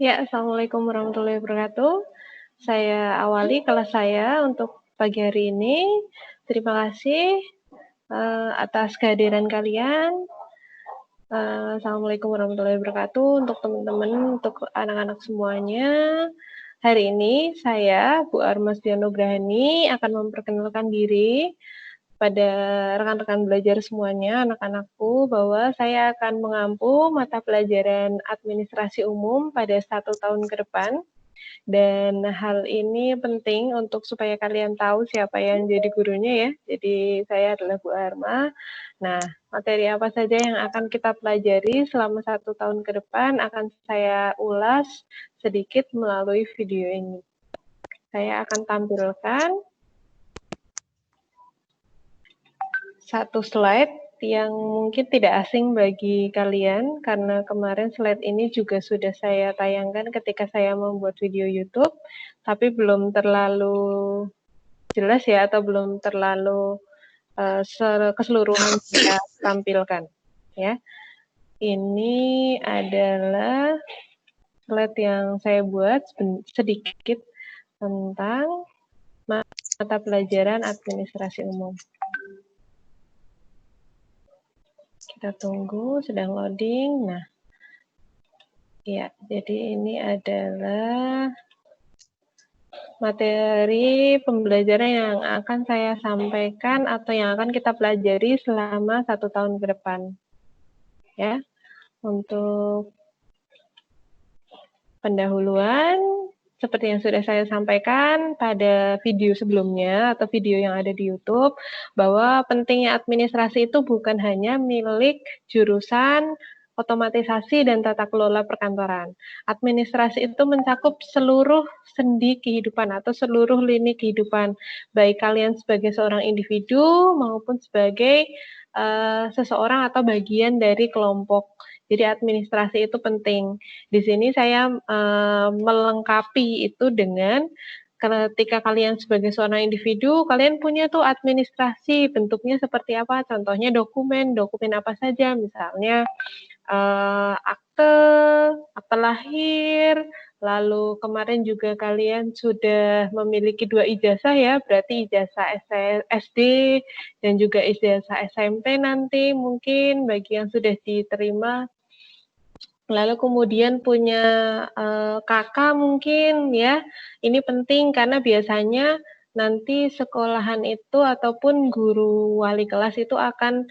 Ya, Assalamualaikum warahmatullahi wabarakatuh. Saya awali kelas saya untuk pagi hari ini. Terima kasih atas kehadiran kalian. Assalamualaikum warahmatullahi wabarakatuh untuk teman-teman, untuk anak-anak semuanya. Hari ini saya, Bu Armas Dianugrahani, akan memperkenalkan diri pada rekan-rekan belajar semuanya, anak-anakku, bahwa saya akan mengampu mata pelajaran administrasi umum pada 1 tahun ke depan. Dan hal ini penting untuk supaya kalian tahu siapa yang jadi gurunya ya. Jadi saya adalah Bu Arma. Nah, materi apa saja yang akan kita pelajari selama 1 tahun ke depan akan saya ulas sedikit melalui video ini. Saya akan tampilkan satu slide yang mungkin tidak asing bagi kalian, karena kemarin slide ini juga sudah saya tayangkan ketika saya membuat video YouTube, tapi belum terlalu jelas ya, atau belum terlalu keseluruhan saya tampilkan. Ya, ini adalah slide yang saya buat sedikit tentang mata pelajaran administrasi umum. Kita tunggu, sedang loading. Nah, ya, jadi ini adalah materi pembelajaran yang akan saya sampaikan atau yang akan kita pelajari selama 1 tahun ke depan. Ya, untuk pendahuluan, seperti yang sudah saya sampaikan pada video sebelumnya atau video yang ada di YouTube, bahwa pentingnya administrasi itu bukan hanya milik jurusan otomatisasi dan tata kelola perkantoran. Administrasi itu mencakup seluruh sendi kehidupan atau seluruh lini kehidupan, baik kalian sebagai seorang individu maupun sebagai seseorang atau bagian dari kelompok. Jadi administrasi itu penting. Di sini saya melengkapi itu dengan ketika kalian sebagai seorang individu, kalian punya tuh administrasi, bentuknya seperti apa? Contohnya dokumen apa saja, misalnya akte, akte lahir, lalu kemarin juga kalian sudah memiliki 2 ijazah ya, berarti ijazah SD dan juga ijazah SMP nanti mungkin bagi yang sudah diterima. Lalu kemudian punya kakak mungkin ya, ini penting karena biasanya nanti sekolahan itu ataupun guru wali kelas itu akan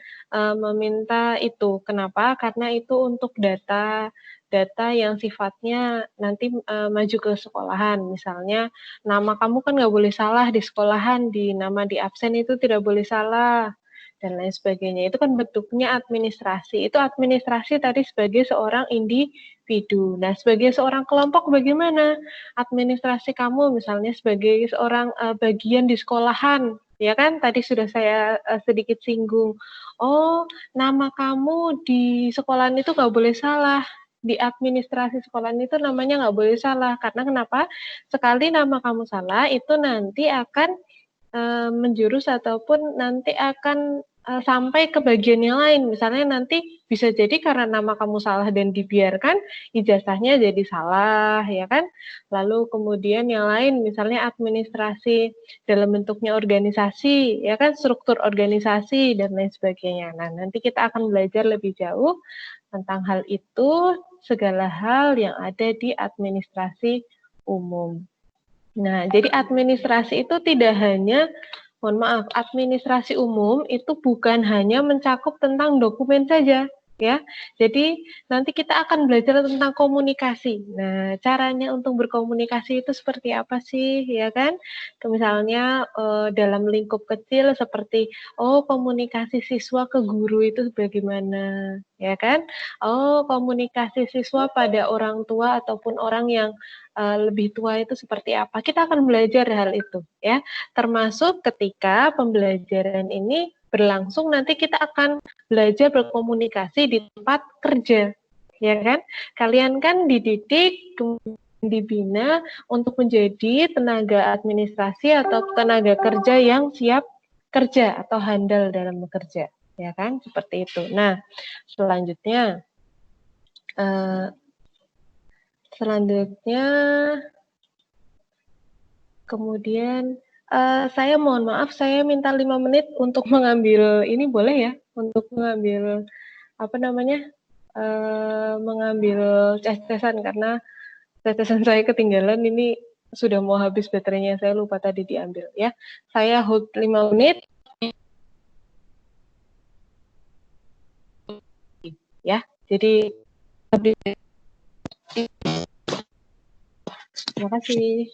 meminta itu. Kenapa? Karena itu untuk data yang sifatnya nanti maju ke sekolahan. Misalnya nama kamu kan nggak boleh salah di sekolahan, di nama di absen itu tidak boleh salah dan lain sebagainya. Itu kan bentuknya administrasi. Itu administrasi tadi sebagai seorang individu. Nah, sebagai seorang kelompok bagaimana? Administrasi kamu misalnya sebagai seorang bagian di sekolahan, ya kan? Tadi sudah saya sedikit singgung. Oh, nama kamu di sekolahan itu nggak boleh salah. Di administrasi sekolah itu namanya nggak boleh salah. Karena kenapa? Sekali nama kamu salah, itu nanti akan menjurus ataupun nanti akan sampai ke bagian yang lain. Misalnya nanti bisa jadi karena nama kamu salah dan dibiarkan, ijazahnya jadi salah, ya kan? Lalu kemudian yang lain, misalnya administrasi dalam bentuknya organisasi, ya kan? Struktur organisasi dan lain sebagainya. Nah, nanti kita akan belajar lebih jauh tentang hal itu, segala hal yang ada di administrasi umum. Nah, jadi administrasi itu tidak hanya, mohon maaf, administrasi umum itu bukan hanya mencakup tentang dokumen saja, ya. Jadi nanti kita akan belajar tentang komunikasi. Nah, caranya untuk berkomunikasi itu seperti apa sih, ya kan? Misalnya dalam lingkup kecil seperti, oh komunikasi siswa ke guru itu bagaimana, ya kan? Oh komunikasi siswa pada orang tua ataupun orang yang lebih tua itu seperti apa. Kita akan belajar hal itu ya. Termasuk ketika pembelajaran ini berlangsung nanti kita akan belajar berkomunikasi di tempat kerja. Ya kan? Kalian kan dididik dibina untuk menjadi tenaga administrasi atau tenaga kerja yang siap kerja atau handal dalam bekerja, ya kan? Seperti itu. Nah, selanjutnya Selanjutnya, kemudian saya mohon maaf, saya minta 5 menit untuk mengambil ini boleh ya? Untuk mengambil apa namanya? Mengambil tes-tesan karena tes-tesan saya ketinggalan ini sudah mau habis baterainya, saya lupa tadi diambil ya. Saya hold 5 menit ya. Jadi terima kasih.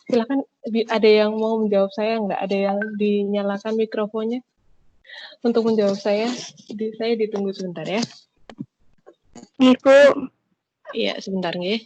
Silakan, ada yang mau menjawab saya nggak? Ada yang dinyalakan mikrofonnya untuk menjawab saya? Saya ditunggu sebentar ya. Ibu. Iya, sebentar nih.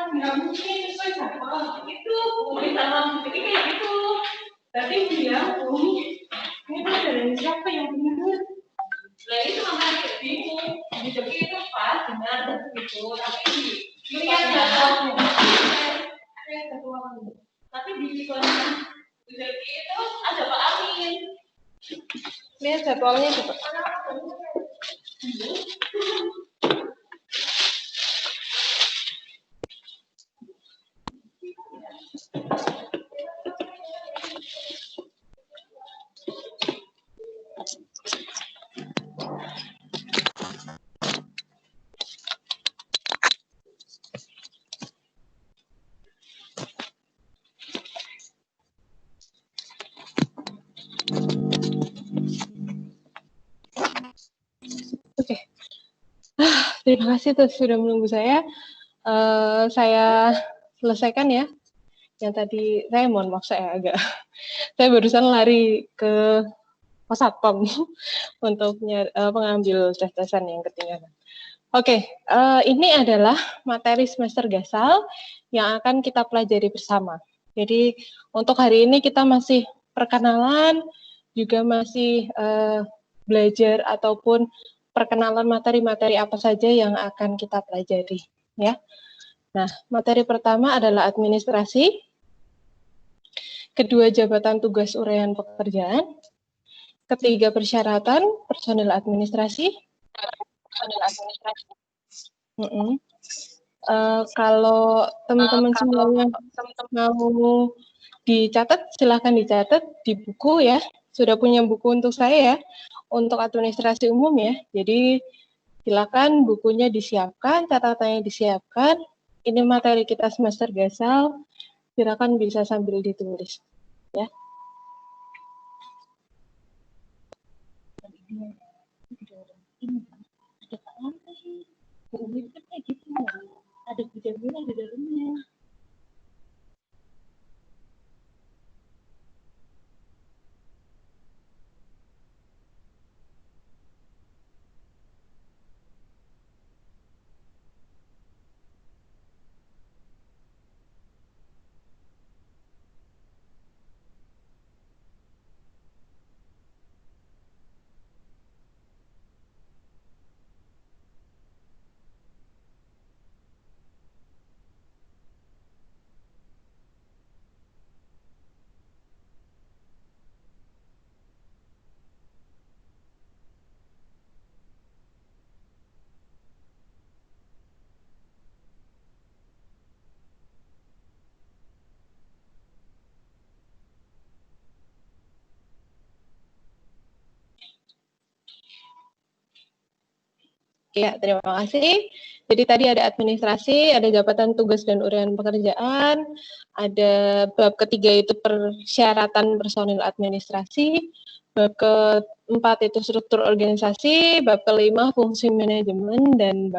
Nggak mungkin itu siapa itu minta jadi kayak gitu tapi dia ini dari siapa yang benar lah itu makanya kayak bingung di tepi itu pas benar gitu tapi di lihat jadwalnya saya ketua tapi di sikonya di tepi itu ada Pak Amin lihat jadwalnya coba. Oke. Terima kasih sudah menunggu saya. Saya selesaikan ya. Yang tadi saya mohon maaf saya barusan lari ke Posatpam untuk mengambil tes-tesan yang ketinggalan. Oke, ini adalah materi semester Gasal yang akan kita pelajari bersama. Jadi untuk hari ini kita masih perkenalan, juga masih belajar ataupun perkenalan materi-materi apa saja yang akan kita pelajari, ya. Nah, materi pertama adalah administrasi, kedua jabatan tugas uraian pekerjaan, ketiga persyaratan personil administrasi. Kalau teman-teman semuanya mau dicatat, silahkan dicatat di buku ya. Sudah punya buku untuk saya ya, untuk administrasi umum ya. Jadi silakan bukunya disiapkan, catatannya disiapkan. Ini materi kita semester gasal, silakan bisa sambil ditulis ya. Ada video di dalamnya. Ya, terima kasih. Jadi tadi ada administrasi, ada jabatan tugas dan uraian pekerjaan, ada bab ketiga itu persyaratan personil administrasi, bab keempat itu struktur organisasi, bab kelima fungsi manajemen, dan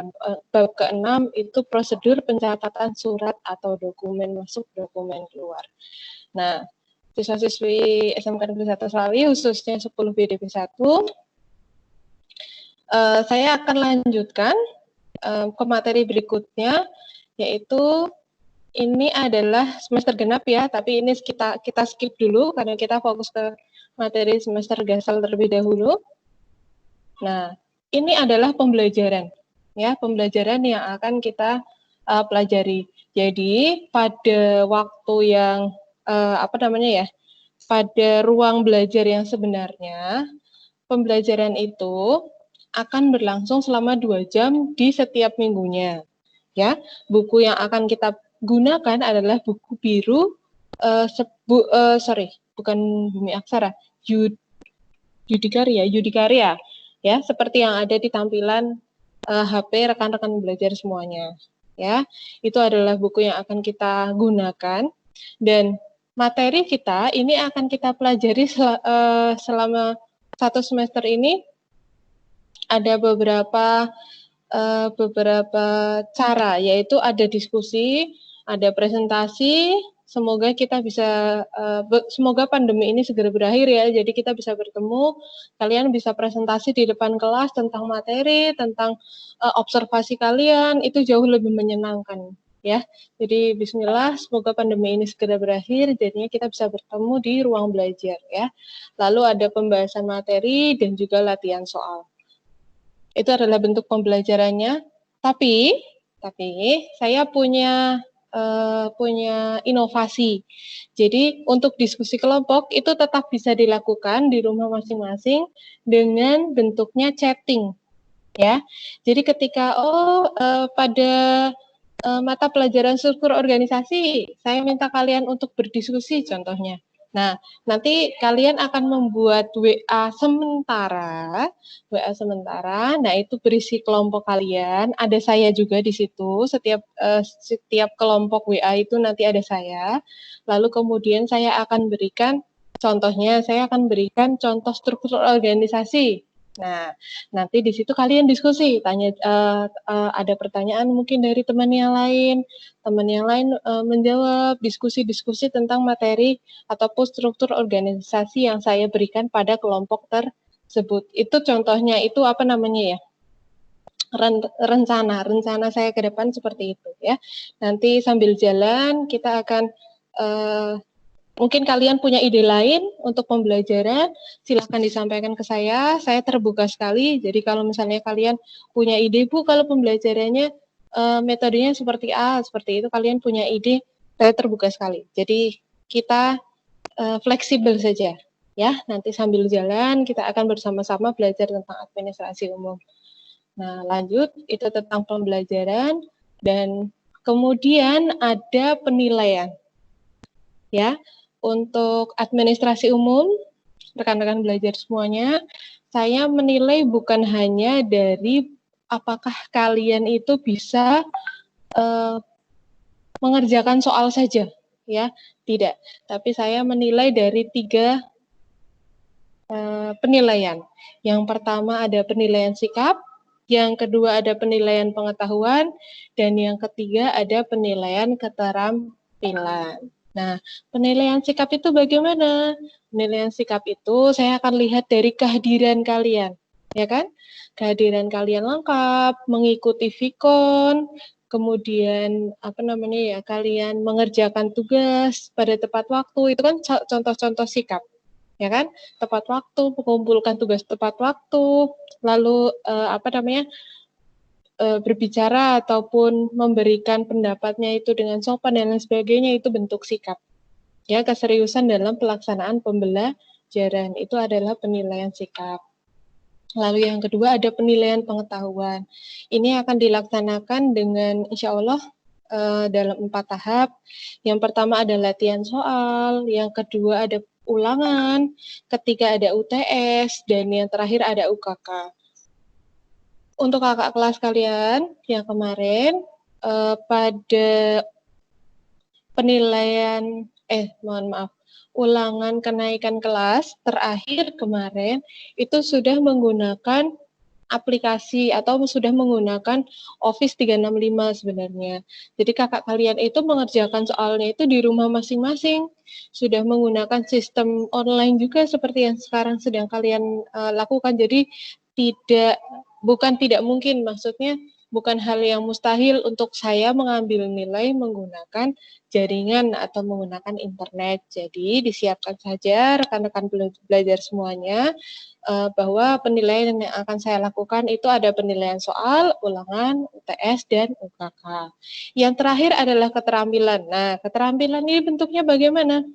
bab keenam itu prosedur pencatatan surat atau dokumen masuk, dokumen keluar. Nah, siswa-siswi SMK Negeri 1 Slawi, khususnya 10 BDP 1, saya akan lanjutkan ke materi berikutnya, yaitu ini adalah semester genap ya, tapi ini kita skip dulu karena kita fokus ke materi semester gasal terlebih dahulu. Nah, ini adalah pembelajaran ya, pembelajaran yang akan kita pelajari. Jadi pada waktu yang pada ruang belajar yang sebenarnya, pembelajaran itu akan berlangsung selama 2 jam di setiap minggunya. Ya, buku yang akan kita gunakan adalah buku biru, bukan Bumi Aksara, Yudikaria, ya, seperti yang ada di tampilan HP rekan-rekan belajar semuanya. Ya, itu adalah buku yang akan kita gunakan, dan materi kita ini akan kita pelajari selama 1 semester ini. Ada beberapa cara, yaitu ada diskusi, ada presentasi. Semoga kita bisa, semoga pandemi ini segera berakhir ya. Jadi kita bisa bertemu, kalian bisa presentasi di depan kelas tentang materi, tentang observasi kalian, itu jauh lebih menyenangkan ya. Jadi bismillah, semoga pandemi ini segera berakhir, jadinya kita bisa bertemu di ruang belajar ya. Lalu ada pembahasan materi dan juga latihan soal. Itu adalah bentuk pembelajarannya. Tapi saya punya inovasi. Jadi untuk diskusi kelompok itu tetap bisa dilakukan di rumah masing-masing dengan bentuknya chatting, ya. Jadi ketika pada mata pelajaran struktur organisasi, saya minta kalian untuk berdiskusi contohnya. Nah, nanti kalian akan membuat WA sementara. Nah itu berisi kelompok kalian. Ada saya juga di situ. Setiap kelompok WA itu nanti ada saya. Lalu kemudian saya akan berikan contohnya. Saya akan berikan contoh struktur organisasi. Nah, nanti di situ kalian diskusi, tanya, ada pertanyaan mungkin dari teman yang lain menjawab, diskusi tentang materi ataupun struktur organisasi yang saya berikan pada kelompok tersebut. Itu contohnya, itu apa namanya ya? Rencana saya ke depan seperti itu ya. Nanti sambil jalan kita akan mungkin kalian punya ide lain untuk pembelajaran, silahkan disampaikan ke saya terbuka sekali. Jadi kalau misalnya kalian punya ide, Bu, kalau pembelajarannya metodenya seperti A, seperti itu, kalian punya ide, saya terbuka sekali. Jadi kita fleksibel saja, ya. Nanti sambil jalan kita akan bersama-sama belajar tentang administrasi umum. Nah, lanjut, itu tentang pembelajaran, dan kemudian ada penilaian, ya. Untuk administrasi umum, rekan-rekan belajar semuanya, saya menilai bukan hanya dari apakah kalian itu bisa mengerjakan soal saja, ya, tidak. Tapi saya menilai dari 3 penilaian. Yang pertama ada penilaian sikap, yang kedua ada penilaian pengetahuan, dan yang ketiga ada penilaian keterampilan. Nah, penilaian sikap itu bagaimana? Penilaian sikap itu saya akan lihat dari kehadiran kalian, ya kan? Kehadiran kalian lengkap, mengikuti VKON, kemudian kalian mengerjakan tugas pada tepat waktu, itu kan contoh-contoh sikap, ya kan? Tepat waktu, mengumpulkan tugas tepat waktu, lalu berbicara ataupun memberikan pendapatnya itu dengan sopan dan lain sebagainya, itu bentuk sikap. Ya, keseriusan dalam pelaksanaan pembelajaran itu adalah penilaian sikap. Lalu yang kedua ada penilaian pengetahuan. Ini akan dilaksanakan dengan insya Allah dalam 4 tahap. Yang pertama ada latihan soal, yang kedua ada ulangan, ketiga ada UTS, dan yang terakhir ada UKK. Untuk kakak kelas kalian yang kemarin pada penilaian ulangan kenaikan kelas terakhir kemarin itu sudah menggunakan aplikasi atau sudah menggunakan Office 365 sebenarnya. Jadi kakak kalian itu mengerjakan soalnya itu di rumah masing-masing. Sudah menggunakan sistem online juga seperti yang sekarang sedang kalian lakukan. Jadi bukan tidak mungkin, maksudnya bukan hal yang mustahil untuk saya mengambil nilai menggunakan jaringan atau menggunakan internet. Jadi disiapkan saja rekan-rekan belajar semuanya bahwa penilaian yang akan saya lakukan itu ada penilaian soal, ulangan, UTS, dan UKK. Yang terakhir adalah keterampilan. Nah, keterampilan ini bentuknya bagaimana?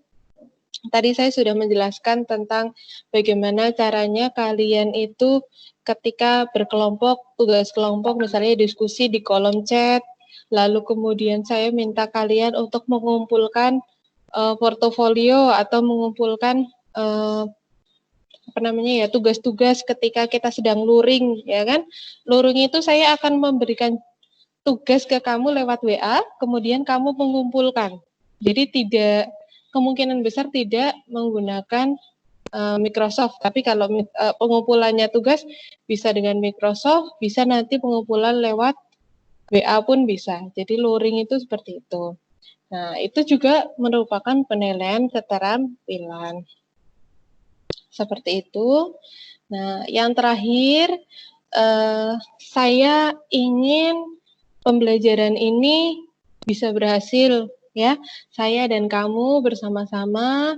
Tadi saya sudah menjelaskan tentang bagaimana caranya kalian itu ketika berkelompok, tugas kelompok misalnya diskusi di kolom chat, lalu kemudian saya minta kalian untuk mengumpulkan portofolio atau mengumpulkan tugas-tugas ketika kita sedang luring, ya kan? Luring itu saya akan memberikan tugas ke kamu lewat WA, kemudian kamu mengumpulkan. Jadi kemungkinan besar tidak menggunakan Microsoft, tapi kalau pengumpulannya tugas bisa dengan Microsoft, bisa nanti pengumpulan lewat WA pun bisa. Jadi luring itu seperti itu. Nah, itu juga merupakan penilaian keterampilan. Seperti itu. Nah, yang terakhir, saya ingin pembelajaran ini bisa berhasil, ya. Saya dan kamu bersama-sama,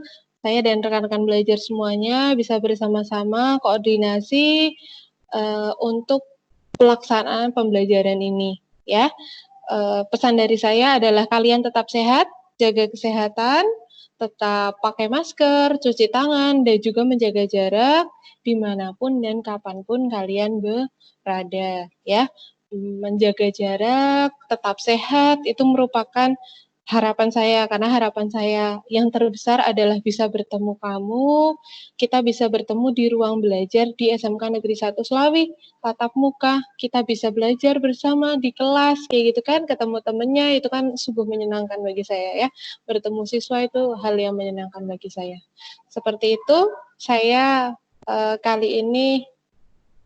saya dan rekan-rekan belajar semuanya bisa bersama-sama koordinasi untuk pelaksanaan pembelajaran ini, ya. Pesan dari saya adalah kalian tetap sehat, jaga kesehatan, tetap pakai masker, cuci tangan, dan juga menjaga jarak dimanapun dan kapanpun kalian berada, ya. Menjaga jarak, tetap sehat, itu merupakan harapan saya, karena harapan saya yang terbesar adalah bisa bertemu kamu, kita bisa bertemu di ruang belajar di SMK Negeri 1 Slawi, tatap muka, kita bisa belajar bersama di kelas, kayak gitu kan, ketemu temennya, itu kan sungguh menyenangkan bagi saya, ya. Bertemu siswa itu hal yang menyenangkan bagi saya. Seperti itu, saya kali ini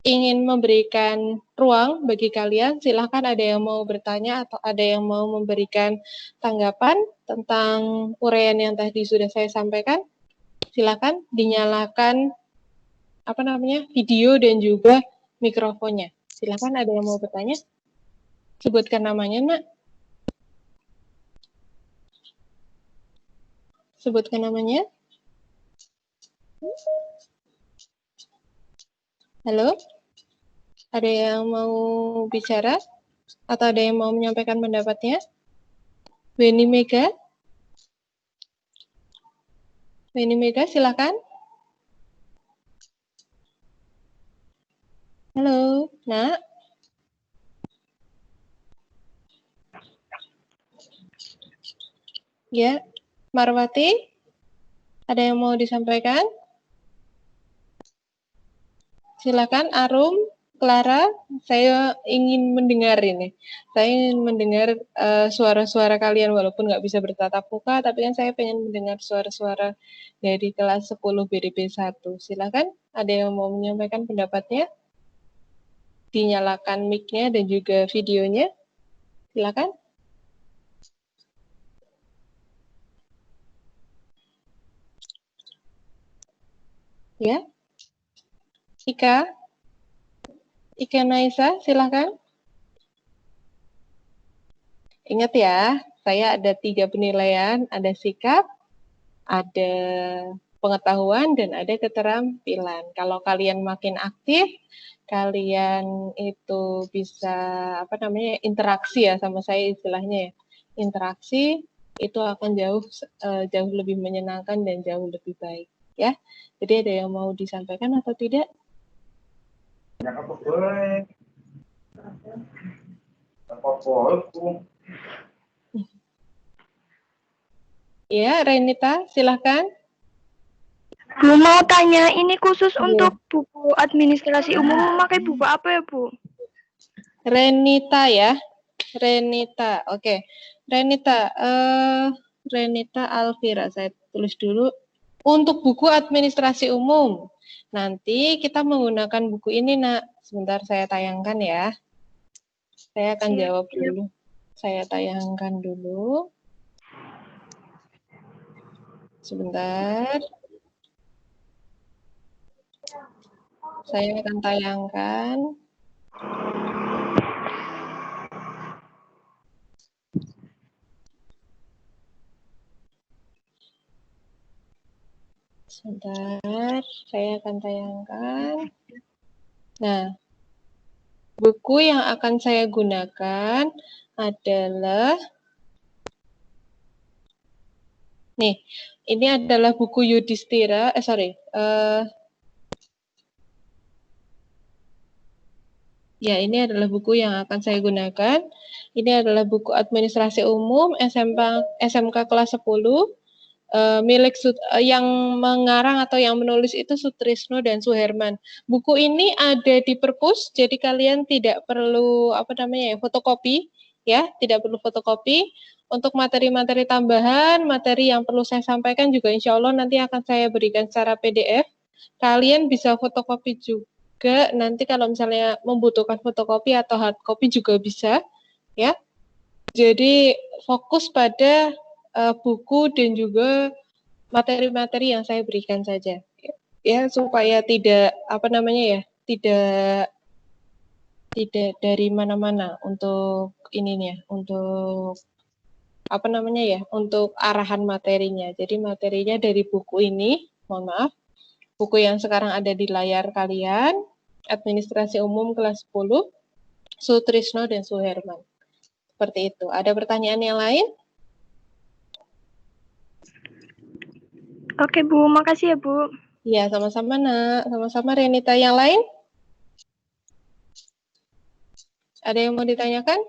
ingin memberikan ruang bagi kalian. Silahkan ada yang mau bertanya atau ada yang mau memberikan tanggapan tentang uraian yang tadi sudah saya sampaikan. Silahkan dinyalakan video dan juga mikrofonnya. Silahkan ada yang mau bertanya. Sebutkan namanya, Nak. Sebutkan namanya. Halo? Ada yang mau bicara? Atau ada yang mau menyampaikan pendapatnya? Weni Mega? Weni Mega, silakan. Halo, Nak. Ya, Marwati, ada yang mau disampaikan? Silakan, Arum, Clara, saya ingin mendengar ini. Saya ingin mendengar suara-suara kalian, walaupun nggak bisa bertatap muka, tapi kan saya pengen mendengar suara-suara dari kelas 10 BDP 1. Silakan, ada yang mau menyampaikan pendapatnya? Dinyalakan mic-nya dan juga videonya. Silakan. Ya, Ika Naisa, silakan. Ingat ya, saya ada 3 penilaian, ada sikap, ada pengetahuan, dan ada keterampilan. Kalau kalian makin aktif, kalian itu bisa interaksi ya sama saya istilahnya ya. Interaksi itu akan jauh lebih menyenangkan dan jauh lebih baik ya. Jadi ada yang mau disampaikan atau tidak? Apa boleh? Ya, Renita, silahkan. Bu, mau tanya, ini khusus untuk buku administrasi umum, memakai buku apa ya, Bu? Renita ya. Renita, oke. Renita, Renita Alvira, saya tulis dulu. Untuk buku administrasi umum, nanti kita menggunakan buku ini, Nak. Sebentar saya tayangkan ya. Saya akan jawab dulu. Saya tayangkan dulu. Sebentar. Saya akan tayangkan. Sebentar, saya akan tayangkan. Nah, buku yang akan saya gunakan adalah nih, ini adalah buku Yudhistira, ya, ini adalah buku yang akan saya gunakan. Ini adalah buku administrasi umum SMK kelas 10. Yang mengarang atau yang menulis itu Sutrisno dan Suherman. Buku ini ada di perpus, jadi kalian tidak perlu fotokopi, ya, tidak perlu fotokopi. Untuk materi-materi tambahan, materi yang perlu saya sampaikan juga insya Allah nanti akan saya berikan secara PDF. Kalian bisa fotokopi juga, nanti kalau misalnya membutuhkan fotokopi atau hard copy juga bisa, ya. Jadi fokus pada buku dan juga materi-materi yang saya berikan saja, ya, supaya tidak tidak dari mana-mana untuk untuk arahan materinya. Jadi materinya dari buku ini, mohon maaf, buku yang sekarang ada di layar kalian, Administrasi Umum kelas 10, Sutrisno dan Suherman. Seperti itu. Ada pertanyaan yang lain? Oke, Bu. Makasih ya, Bu. Ya, sama-sama, Nak. Sama-sama, Renita. Yang lain? Ada yang mau ditanyakan?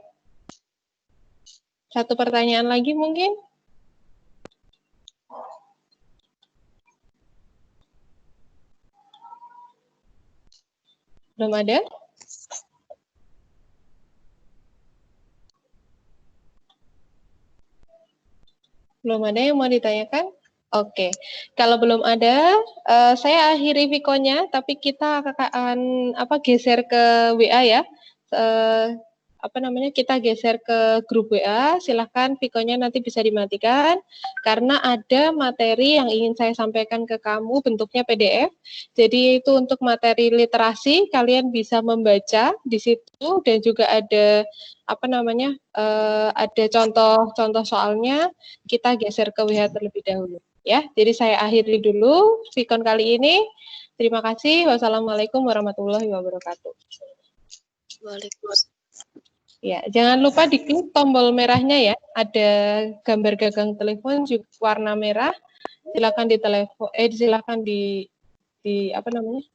Satu pertanyaan lagi mungkin? Belum ada? Belum ada yang mau ditanyakan? Oke, kalau belum ada, saya akhiri Vikonya, tapi kita akan geser ke WA ya. Kita geser ke grup WA. Silahkan Vikonya nanti bisa dimatikan, karena ada materi yang ingin saya sampaikan ke kamu bentuknya PDF. Jadi itu untuk materi literasi, kalian bisa membaca di situ dan juga ada ada contoh-contoh soalnya. Kita geser ke WA terlebih dahulu. Ya, jadi saya akhiri dulu Vikon kali ini. Terima kasih. Wassalamualaikum warahmatullahi wabarakatuh. Waalaikumsalam. Ya, jangan lupa diklik tombol merahnya ya. Ada gambar gagang telepon juga warna merah. Silakan di telepon silakan di apa namanya?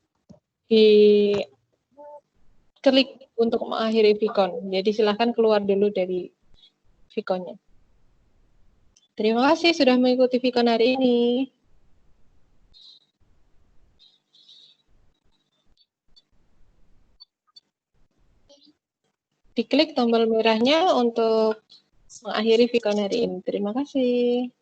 Di klik untuk mengakhiri Vicon. Jadi silakan keluar dulu dari Viconnya. Terima kasih sudah mengikuti Vicon hari ini. Diklik tombol merahnya untuk mengakhiri Vicon hari ini. Terima kasih.